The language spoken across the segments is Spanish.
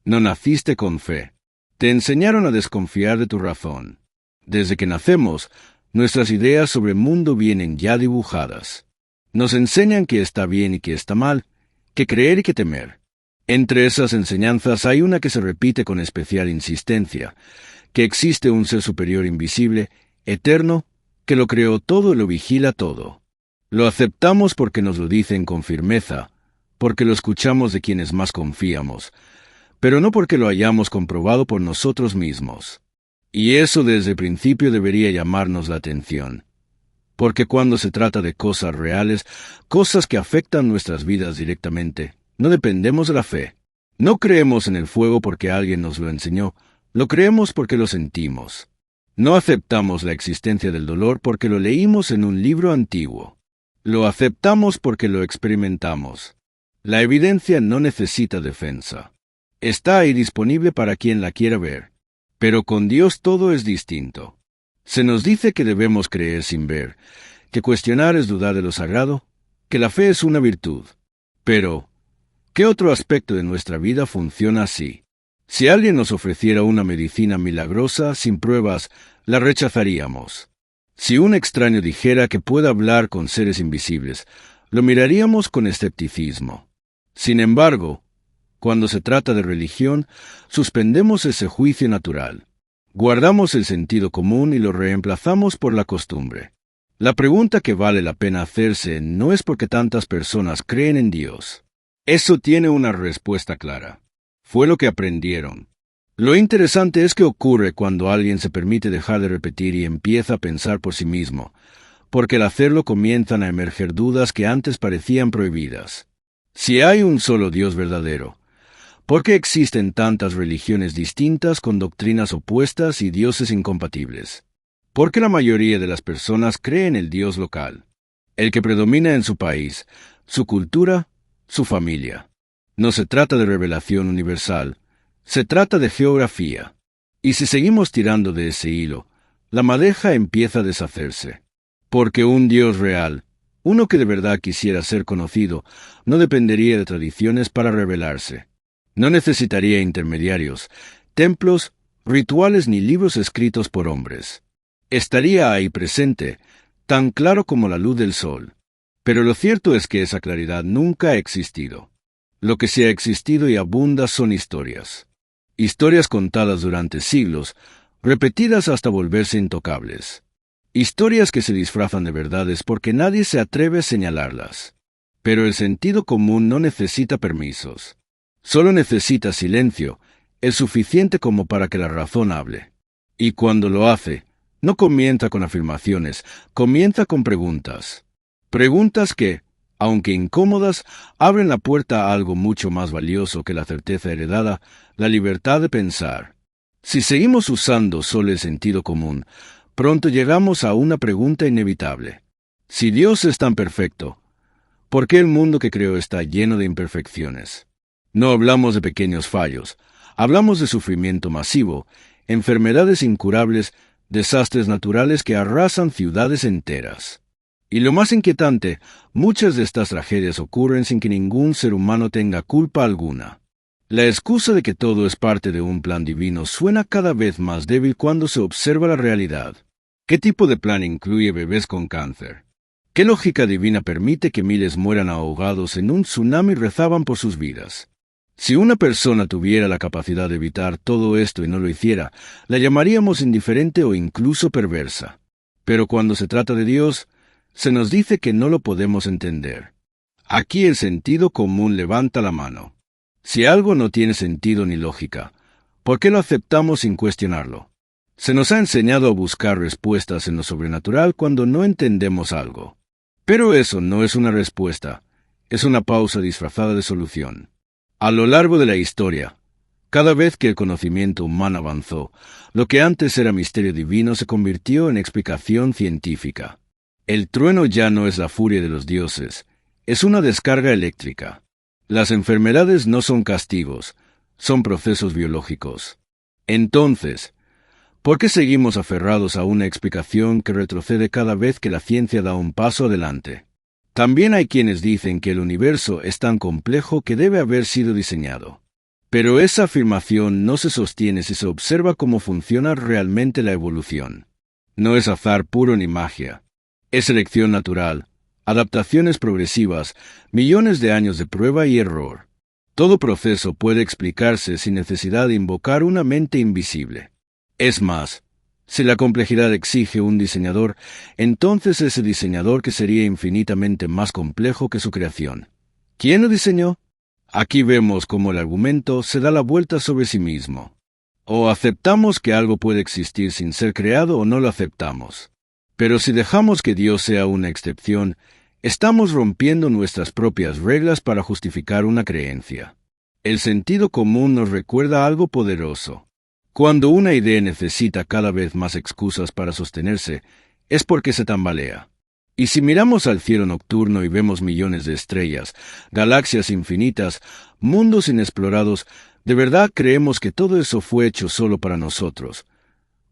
No naciste con fe. Te enseñaron a desconfiar de tu razón. Desde que nacemos, nuestras ideas sobre el mundo vienen ya dibujadas. Nos enseñan que está bien y que está mal, que creer y que temer. Entre esas enseñanzas hay una que se repite con especial insistencia, que existe un ser superior invisible, eterno, que lo creó todo y lo vigila todo. Lo aceptamos porque nos lo dicen con firmeza, porque lo escuchamos de quienes más confiamos, pero no porque lo hayamos comprobado por nosotros mismos. Y eso desde el principio debería llamarnos la atención. Porque cuando se trata de cosas reales, cosas que afectan nuestras vidas directamente, no dependemos de la fe. No creemos en el fuego porque alguien nos lo enseñó, lo creemos porque lo sentimos. No aceptamos la existencia del dolor porque lo leímos en un libro antiguo. Lo aceptamos porque lo experimentamos. La evidencia no necesita defensa. Está ahí disponible para quien la quiera ver. Pero con Dios todo es distinto. Se nos dice que debemos creer sin ver, que cuestionar es dudar de lo sagrado, que la fe es una virtud. Pero, ¿qué otro aspecto de nuestra vida funciona así? Si alguien nos ofreciera una medicina milagrosa, sin pruebas, la rechazaríamos. Si un extraño dijera que puede hablar con seres invisibles, lo miraríamos con escepticismo. Sin embargo, cuando se trata de religión, suspendemos ese juicio natural. Guardamos el sentido común y lo reemplazamos por la costumbre. La pregunta que vale la pena hacerse no es por qué tantas personas creen en Dios. Eso tiene una respuesta clara. Fue lo que aprendieron. Lo interesante es que ocurre cuando alguien se permite dejar de repetir y empieza a pensar por sí mismo, porque al hacerlo comienzan a emerger dudas que antes parecían prohibidas. Si hay un solo Dios verdadero, ¿por qué existen tantas religiones distintas con doctrinas opuestas y dioses incompatibles? ¿Por qué la mayoría de las personas cree en el Dios local, el que predomina en su país, su cultura, su familia? No se trata de revelación universal, se trata de geografía. Y si seguimos tirando de ese hilo, la madeja empieza a deshacerse. Porque un Dios real, uno que de verdad quisiera ser conocido, no dependería de tradiciones para revelarse. No necesitaría intermediarios, templos, rituales ni libros escritos por hombres. Estaría ahí presente, tan claro como la luz del sol. Pero lo cierto es que esa claridad nunca ha existido. Lo que sí ha existido y abunda son historias. Historias contadas durante siglos, repetidas hasta volverse intocables. Historias que se disfrazan de verdades porque nadie se atreve a señalarlas. Pero el sentido común no necesita permisos. Solo necesita silencio, el suficiente como para que la razón hable. Y cuando lo hace, no comienza con afirmaciones, comienza con preguntas. Preguntas que, aunque incómodas, abren la puerta a algo mucho más valioso que la certeza heredada, la libertad de pensar. Si seguimos usando solo el sentido común, pronto llegamos a una pregunta inevitable. Si Dios es tan perfecto, ¿por qué el mundo que creó está lleno de imperfecciones? No hablamos de pequeños fallos, hablamos de sufrimiento masivo, enfermedades incurables, desastres naturales que arrasan ciudades enteras. Y lo más inquietante, muchas de estas tragedias ocurren sin que ningún ser humano tenga culpa alguna. La excusa de que todo es parte de un plan divino suena cada vez más débil cuando se observa la realidad. ¿Qué tipo de plan incluye bebés con cáncer? ¿Qué lógica divina permite que miles mueran ahogados en un tsunami y rezaban por sus vidas? Si una persona tuviera la capacidad de evitar todo esto y no lo hiciera, la llamaríamos indiferente o incluso perversa. Pero cuando se trata de Dios, se nos dice que no lo podemos entender. Aquí el sentido común levanta la mano. Si algo no tiene sentido ni lógica, ¿por qué lo aceptamos sin cuestionarlo? Se nos ha enseñado a buscar respuestas en lo sobrenatural cuando no entendemos algo. Pero eso no es una respuesta, es una pausa disfrazada de solución. A lo largo de la historia, cada vez que el conocimiento humano avanzó, lo que antes era misterio divino se convirtió en explicación científica. El trueno ya no es la furia de los dioses, es una descarga eléctrica. Las enfermedades no son castigos, son procesos biológicos. Entonces, ¿por qué seguimos aferrados a una explicación que retrocede cada vez que la ciencia da un paso adelante? También hay quienes dicen que el universo es tan complejo que debe haber sido diseñado. Pero esa afirmación no se sostiene si se observa cómo funciona realmente la evolución. No es azar puro ni magia. Es selección natural, adaptaciones progresivas, millones de años de prueba y error. Todo proceso puede explicarse sin necesidad de invocar una mente invisible. Es más, si la complejidad exige un diseñador, entonces ese diseñador que sería infinitamente más complejo que su creación. ¿Quién lo diseñó? Aquí vemos cómo el argumento se da la vuelta sobre sí mismo. O aceptamos que algo puede existir sin ser creado o no lo aceptamos. Pero si dejamos que Dios sea una excepción, estamos rompiendo nuestras propias reglas para justificar una creencia. El sentido común nos recuerda algo poderoso. Cuando una idea necesita cada vez más excusas para sostenerse, es porque se tambalea. Y si miramos al cielo nocturno y vemos millones de estrellas, galaxias infinitas, mundos inexplorados, ¿de verdad creemos que todo eso fue hecho solo para nosotros?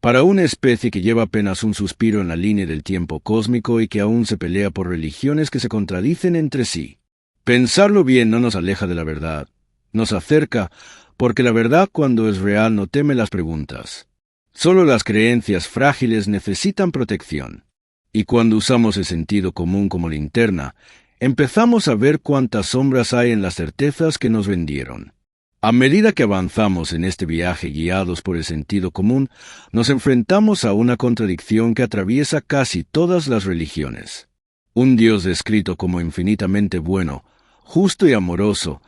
Para una especie que lleva apenas un suspiro en la línea del tiempo cósmico y que aún se pelea por religiones que se contradicen entre sí. Pensarlo bien no nos aleja de la verdad. Nos acerca, porque la verdad cuando es real no teme las preguntas. Solo las creencias frágiles necesitan protección. Y cuando usamos el sentido común como linterna, empezamos a ver cuántas sombras hay en las certezas que nos vendieron. A medida que avanzamos en este viaje guiados por el sentido común, nos enfrentamos a una contradicción que atraviesa casi todas las religiones. Un Dios descrito como infinitamente bueno, justo y amoroso,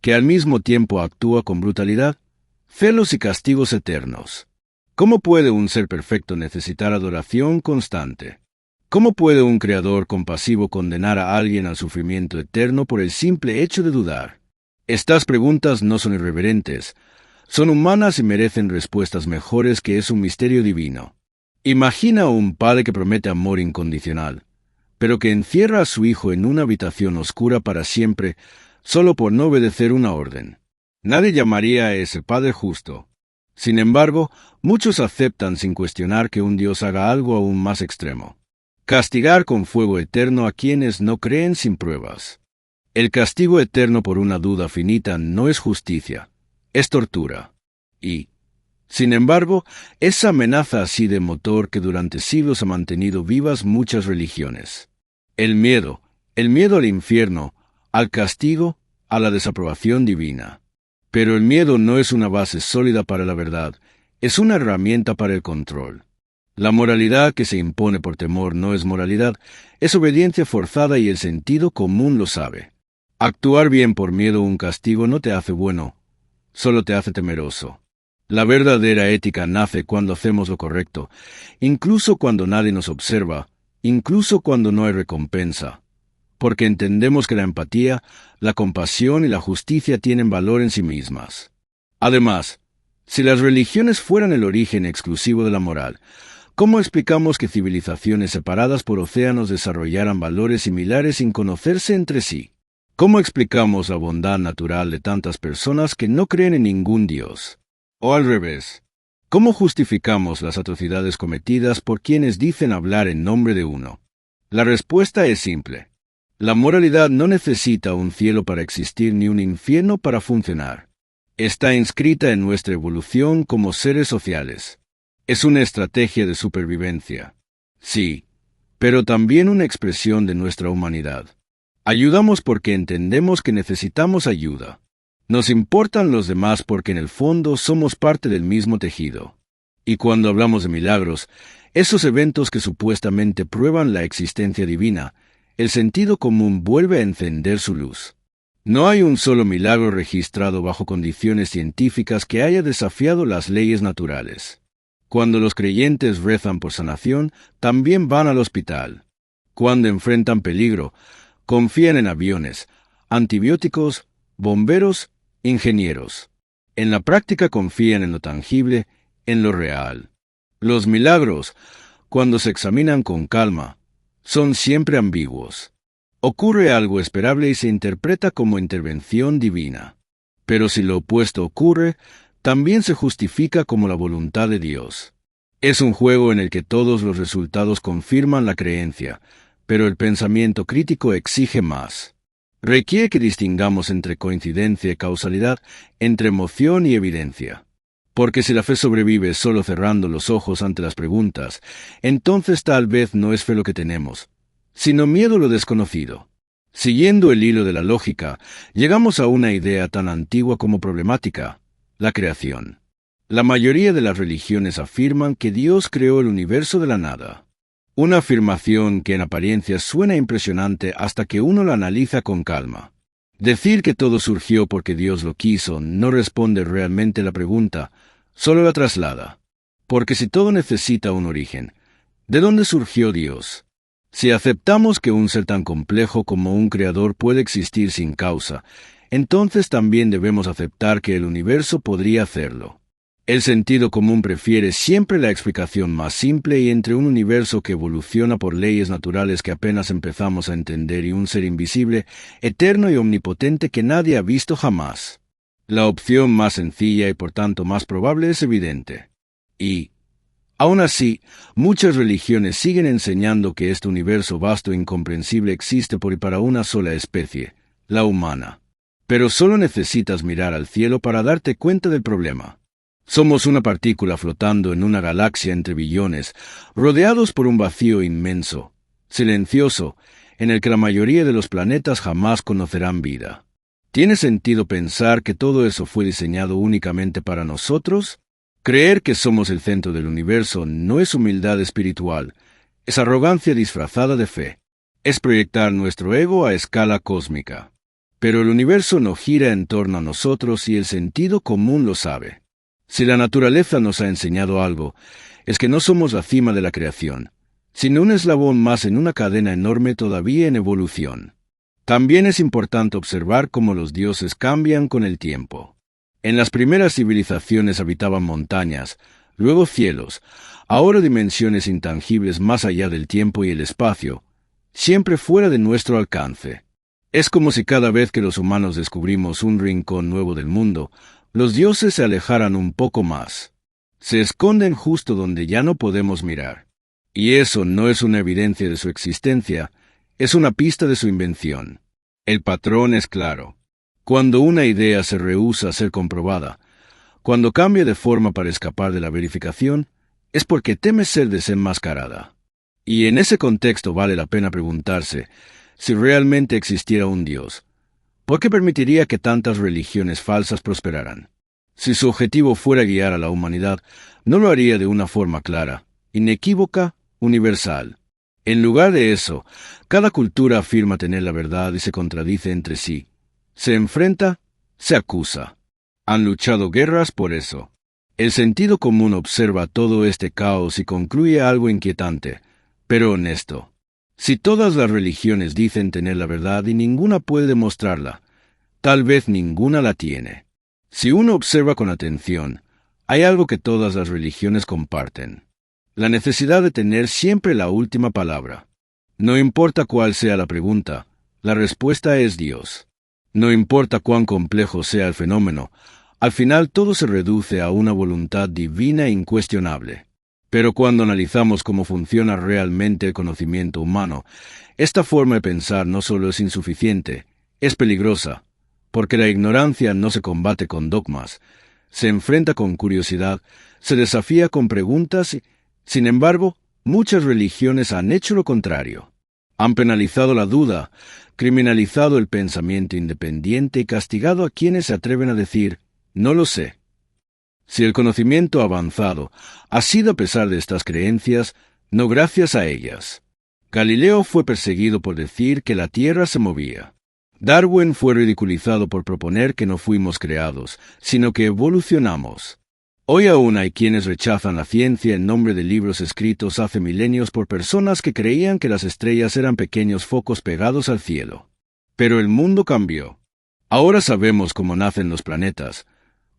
que al mismo tiempo actúa con brutalidad, celos y castigos eternos. ¿Cómo puede un ser perfecto necesitar adoración constante? ¿Cómo puede un creador compasivo condenar a alguien al sufrimiento eterno por el simple hecho de dudar? Estas preguntas no son irreverentes, son humanas y merecen respuestas mejores que es un misterio divino. Imagina a un padre que promete amor incondicional, pero que encierra a su hijo en una habitación oscura para siempre, solo por no obedecer una orden. Nadie llamaría a ese padre justo. Sin embargo, muchos aceptan sin cuestionar que un Dios haga algo aún más extremo. Castigar con fuego eterno a quienes no creen sin pruebas. El castigo eterno por una duda finita no es justicia, es tortura. Y, sin embargo, esa amenaza así de motor que durante siglos ha mantenido vivas muchas religiones. El miedo al infierno, al castigo, a la desaprobación divina. Pero el miedo no es una base sólida para la verdad, es una herramienta para el control. La moralidad que se impone por temor no es moralidad, es obediencia forzada y el sentido común lo sabe. Actuar bien por miedo a un castigo no te hace bueno, solo te hace temeroso. La verdadera ética nace cuando hacemos lo correcto, incluso cuando nadie nos observa, incluso cuando no hay recompensa, porque entendemos que la empatía, la compasión y la justicia tienen valor en sí mismas. Además, si las religiones fueran el origen exclusivo de la moral, ¿cómo explicamos que civilizaciones separadas por océanos desarrollaran valores similares sin conocerse entre sí? ¿Cómo explicamos la bondad natural de tantas personas que no creen en ningún Dios? O al revés, ¿cómo justificamos las atrocidades cometidas por quienes dicen hablar en nombre de uno? La respuesta es simple. La moralidad no necesita un cielo para existir ni un infierno para funcionar. Está inscrita en nuestra evolución como seres sociales. Es una estrategia de supervivencia. Sí, pero también una expresión de nuestra humanidad. Ayudamos porque entendemos que necesitamos ayuda. Nos importan los demás porque en el fondo somos parte del mismo tejido. Y cuando hablamos de milagros, esos eventos que supuestamente prueban la existencia divina, el sentido común vuelve a encender su luz. No hay un solo milagro registrado bajo condiciones científicas que haya desafiado las leyes naturales. Cuando los creyentes rezan por sanación, también van al hospital. Cuando enfrentan peligro, confían en aviones, antibióticos, bomberos, ingenieros. En la práctica confían en lo tangible, en lo real. Los milagros, cuando se examinan con calma, son siempre ambiguos. Ocurre algo esperable y se interpreta como intervención divina. Pero si lo opuesto ocurre, también se justifica como la voluntad de Dios. Es un juego en el que todos los resultados confirman la creencia, pero el pensamiento crítico exige más. Requiere que distingamos entre coincidencia y causalidad, entre emoción y evidencia. Porque si la fe sobrevive solo cerrando los ojos ante las preguntas, entonces tal vez no es fe lo que tenemos, sino miedo a lo desconocido. Siguiendo el hilo de la lógica, llegamos a una idea tan antigua como problemática: la creación. La mayoría de las religiones afirman que Dios creó el universo de la nada. Una afirmación que en apariencia suena impresionante hasta que uno la analiza con calma. Decir que todo surgió porque Dios lo quiso no responde realmente a la pregunta, solo la traslada. Porque si todo necesita un origen, ¿de dónde surgió Dios? Si aceptamos que un ser tan complejo como un creador puede existir sin causa, entonces también debemos aceptar que el universo podría hacerlo. El sentido común prefiere siempre la explicación más simple, y entre un universo que evoluciona por leyes naturales que apenas empezamos a entender y un ser invisible, eterno y omnipotente que nadie ha visto jamás, la opción más sencilla y por tanto más probable es evidente. Y, aún así, muchas religiones siguen enseñando que este universo vasto e incomprensible existe por y para una sola especie, la humana. Pero solo necesitas mirar al cielo para darte cuenta del problema. Somos una partícula flotando en una galaxia entre billones, rodeados por un vacío inmenso, silencioso, en el que la mayoría de los planetas jamás conocerán vida. ¿Tiene sentido pensar que todo eso fue diseñado únicamente para nosotros? Creer que somos el centro del universo no es humildad espiritual, es arrogancia disfrazada de fe. Es proyectar nuestro ego a escala cósmica. Pero el universo no gira en torno a nosotros y el sentido común lo sabe. Si la naturaleza nos ha enseñado algo, es que no somos la cima de la creación, sino un eslabón más en una cadena enorme todavía en evolución. También es importante observar cómo los dioses cambian con el tiempo. En las primeras civilizaciones habitaban montañas, luego cielos, ahora dimensiones intangibles más allá del tiempo y el espacio, siempre fuera de nuestro alcance. Es como si cada vez que los humanos descubrimos un rincón nuevo del mundo, los dioses se alejaran un poco más. Se esconden justo donde ya no podemos mirar. Y eso no es una evidencia de su existencia, es una pista de su invención. El patrón es claro. Cuando una idea se rehúsa a ser comprobada, cuando cambia de forma para escapar de la verificación, es porque teme ser desenmascarada. Y en ese contexto vale la pena preguntarse, si realmente existiera un Dios, ¿por qué permitiría que tantas religiones falsas prosperaran? Si su objetivo fuera guiar a la humanidad, no lo haría de una forma clara, inequívoca, universal. En lugar de eso, cada cultura afirma tener la verdad y se contradice entre sí. Se enfrenta, se acusa. Han luchado guerras por eso. El sentido común observa todo este caos y concluye algo inquietante, pero honesto. Si todas las religiones dicen tener la verdad y ninguna puede demostrarla, tal vez ninguna la tiene. Si uno observa con atención, hay algo que todas las religiones comparten: la necesidad de tener siempre la última palabra. No importa cuál sea la pregunta, la respuesta es Dios. No importa cuán complejo sea el fenómeno, al final todo se reduce a una voluntad divina e incuestionable. Pero cuando analizamos cómo funciona realmente el conocimiento humano, esta forma de pensar no solo es insuficiente, es peligrosa, porque la ignorancia no se combate con dogmas, se enfrenta con curiosidad, se desafía con preguntas y, sin embargo, muchas religiones han hecho lo contrario. Han penalizado la duda, criminalizado el pensamiento independiente y castigado a quienes se atreven a decir, no lo sé. Si el conocimiento ha avanzado, ha sido a pesar de estas creencias, no gracias a ellas. Galileo fue perseguido por decir que la Tierra se movía. Darwin fue ridiculizado por proponer que no fuimos creados, sino que evolucionamos. Hoy aún hay quienes rechazan la ciencia en nombre de libros escritos hace milenios por personas que creían que las estrellas eran pequeños focos pegados al cielo. Pero el mundo cambió. Ahora sabemos cómo nacen los planetas,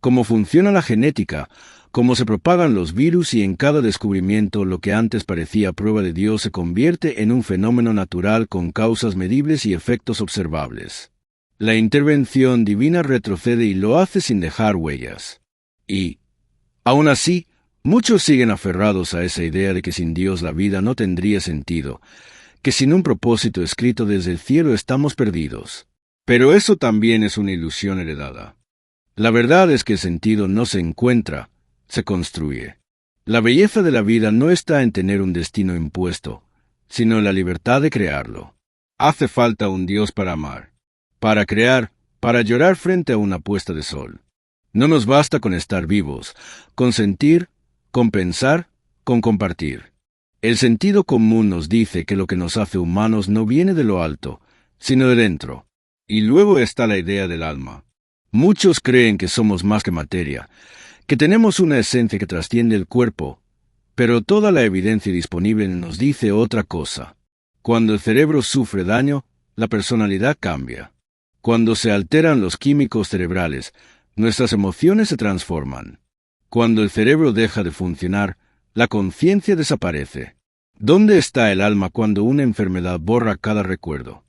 cómo funciona la genética, cómo se propagan los virus, y en cada descubrimiento lo que antes parecía prueba de Dios se convierte en un fenómeno natural con causas medibles y efectos observables. La intervención divina retrocede y lo hace sin dejar huellas. Y, aún así, muchos siguen aferrados a esa idea de que sin Dios la vida no tendría sentido, que sin un propósito escrito desde el cielo estamos perdidos. Pero eso también es una ilusión heredada. La verdad es que el sentido no se encuentra, se construye. La belleza de la vida no está en tener un destino impuesto, sino en la libertad de crearlo. Hace falta un Dios para amar, para crear, para llorar frente a una puesta de sol. No nos basta con estar vivos, con sentir, con pensar, con compartir. El sentido común nos dice que lo que nos hace humanos no viene de lo alto, sino de dentro. Y luego está la idea del alma. Muchos creen que somos más que materia, que tenemos una esencia que trasciende el cuerpo, pero toda la evidencia disponible nos dice otra cosa. Cuando el cerebro sufre daño, la personalidad cambia. Cuando se alteran los químicos cerebrales, nuestras emociones se transforman. Cuando el cerebro deja de funcionar, la conciencia desaparece. ¿Dónde está el alma cuando una enfermedad borra cada recuerdo?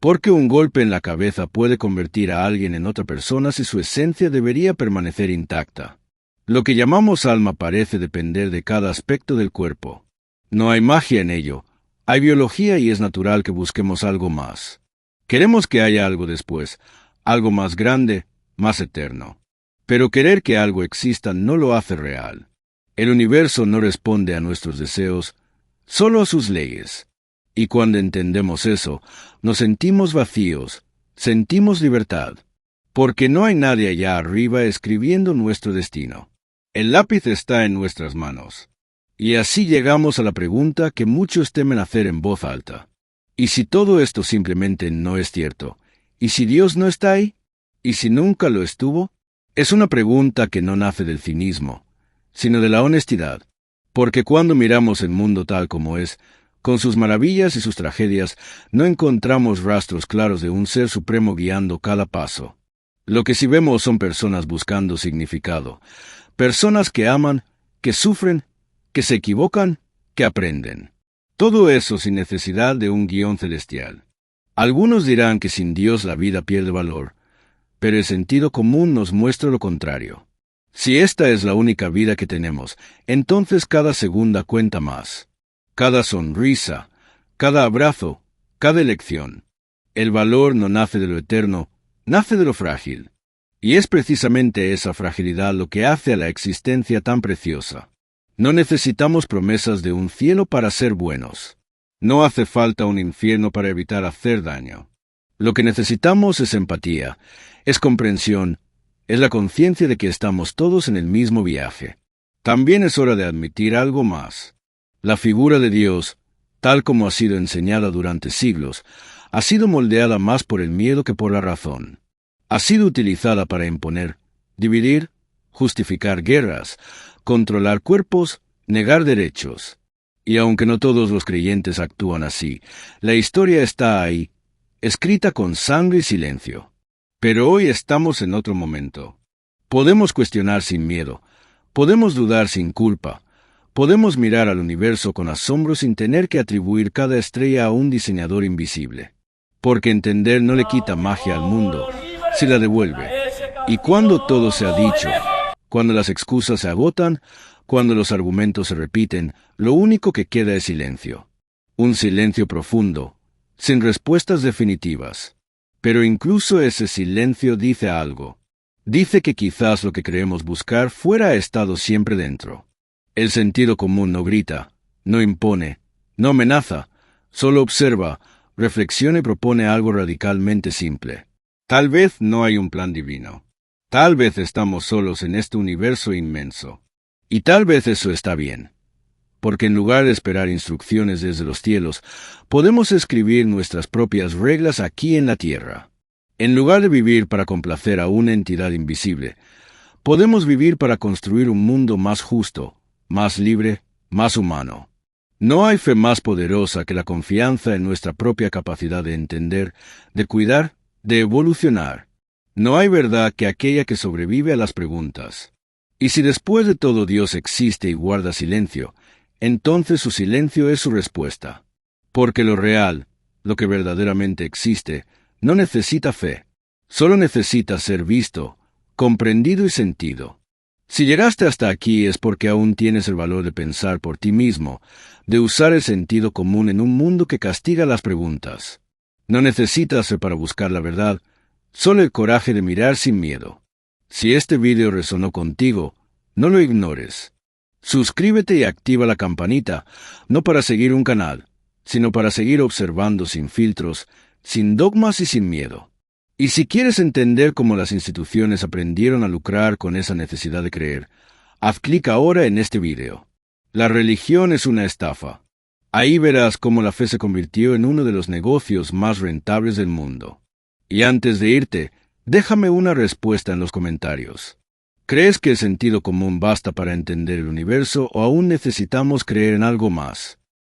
Porque un golpe en la cabeza puede convertir a alguien en otra persona si su esencia debería permanecer intacta. Lo que llamamos alma parece depender de cada aspecto del cuerpo. No hay magia en ello, hay biología y es natural que busquemos algo más. Queremos que haya algo después, algo más grande, más eterno. Pero querer que algo exista no lo hace real. El universo no responde a nuestros deseos, solo a sus leyes. Y cuando entendemos eso, nos sentimos vacíos, sentimos libertad, porque no hay nadie allá arriba escribiendo nuestro destino. El lápiz está en nuestras manos. Y así llegamos a la pregunta que muchos temen hacer en voz alta. ¿Y si todo esto simplemente no es cierto? ¿Y si Dios no está ahí? ¿Y si nunca lo estuvo? Es una pregunta que no nace del cinismo, sino de la honestidad, porque cuando miramos el mundo tal como es, con sus maravillas y sus tragedias, no encontramos rastros claros de un ser supremo guiando cada paso. Lo que sí vemos son personas buscando significado, personas que aman, que sufren, que se equivocan, que aprenden. Todo eso sin necesidad de un guión celestial. Algunos dirán que sin Dios la vida pierde valor, pero el sentido común nos muestra lo contrario. Si esta es la única vida que tenemos, entonces cada segunda cuenta más. Cada sonrisa, cada abrazo, cada elección. El valor no nace de lo eterno, nace de lo frágil. Y es precisamente esa fragilidad lo que hace a la existencia tan preciosa. No necesitamos promesas de un cielo para ser buenos. No hace falta un infierno para evitar hacer daño. Lo que necesitamos es empatía, es comprensión, es la conciencia de que estamos todos en el mismo viaje. También es hora de admitir algo más. La figura de Dios, tal como ha sido enseñada durante siglos, ha sido moldeada más por el miedo que por la razón. Ha sido utilizada para imponer, dividir, justificar guerras, controlar cuerpos, negar derechos. Y aunque no todos los creyentes actúan así, la historia está ahí, escrita con sangre y silencio. Pero hoy estamos en otro momento. Podemos cuestionar sin miedo, podemos dudar sin culpa, podemos mirar al universo con asombro sin tener que atribuir cada estrella a un diseñador invisible. Porque entender no le quita magia al mundo, se la devuelve. Y cuando todo se ha dicho, cuando las excusas se agotan, cuando los argumentos se repiten, lo único que queda es silencio. Un silencio profundo, sin respuestas definitivas. Pero incluso ese silencio dice algo. Dice que quizás lo que creemos buscar fuera ha estado siempre dentro. El sentido común no grita, no impone, no amenaza, solo observa, reflexiona y propone algo radicalmente simple. Tal vez no hay un plan divino. Tal vez estamos solos en este universo inmenso. Y tal vez eso está bien. Porque en lugar de esperar instrucciones desde los cielos, podemos escribir nuestras propias reglas aquí en la tierra. En lugar de vivir para complacer a una entidad invisible, podemos vivir para construir un mundo más justo, más libre, más humano. No hay fe más poderosa que la confianza en nuestra propia capacidad de entender, de cuidar, de evolucionar. No hay verdad que aquella que sobrevive a las preguntas. Y si después de todo Dios existe y guarda silencio, entonces su silencio es su respuesta. Porque lo real, lo que verdaderamente existe, no necesita fe. Solo necesita ser visto, comprendido y sentido. Si llegaste hasta aquí es porque aún tienes el valor de pensar por ti mismo, de usar el sentido común en un mundo que castiga las preguntas. No necesitas fe para buscar la verdad, Solo el coraje de mirar sin miedo. Si este video resonó contigo, no lo ignores. Suscríbete y activa la campanita, no para seguir un canal, sino para seguir observando sin filtros, sin dogmas y sin miedo. Y si quieres entender cómo las instituciones aprendieron a lucrar con esa necesidad de creer, haz clic ahora en este video. La religión es una estafa. Ahí verás cómo la fe se convirtió en uno de los negocios más rentables del mundo. Y antes de irte, déjame una respuesta en los comentarios. ¿Crees que el sentido común basta para entender el universo o aún necesitamos creer en algo más?